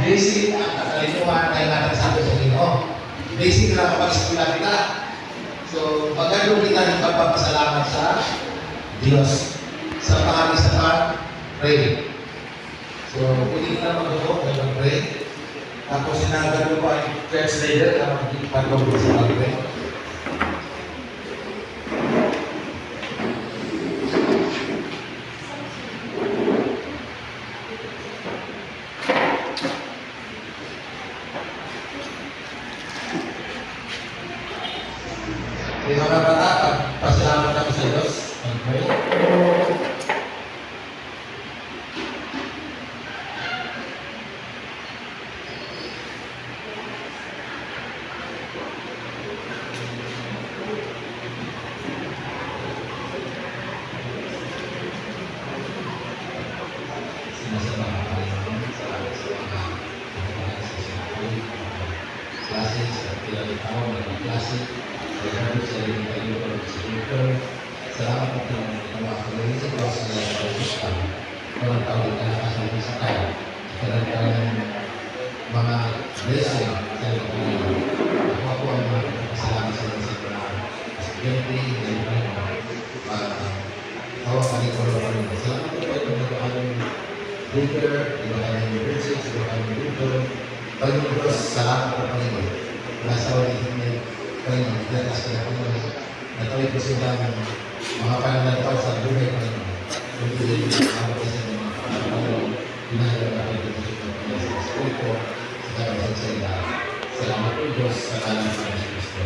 Basic ang kakalituhan ay natin sa Panginoon. Basic na kapag-isipula kita. So, magandang kita ng pagpapasalamat sa Diyos sa pangalan sa pag-pray. So, pwede ka na mag-go ng pray. Tapos sinagano ko ang translator na mag-pagpapag sa pag-pray. Mga bata, pasalamat ako sa Diyos. Okay. Sinasama ka naman sa klase, sa pinalitaw, mga klase. Salamat sa iyong kayo para sa ito. Salamat po sa mga kaluhin sa Diyos na pag-usap. Walang tawag na nakasama sa kaya. Karantang mga blessing sa iyong kayo. Ako po ang mga kasalamat sa mga estudyante na yung tawag kami ko lang. Salamat po kayo ng mga leader, mga universities, mga leader. Pagdating Diyos, salamat po Panginoon. Nasa ulit Panginoon, dalas ka na Panginoon. Natawid ko sila ng mga pananataw sa buhay Panginoon. Pagdating ko sa mga Panginoon, pinahalaga na kayo dito sa Panginoon sa Espiritu, sa karawasan sa ila. Salamat po Diyos sa kalang ng Kristo.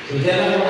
So, diyan lang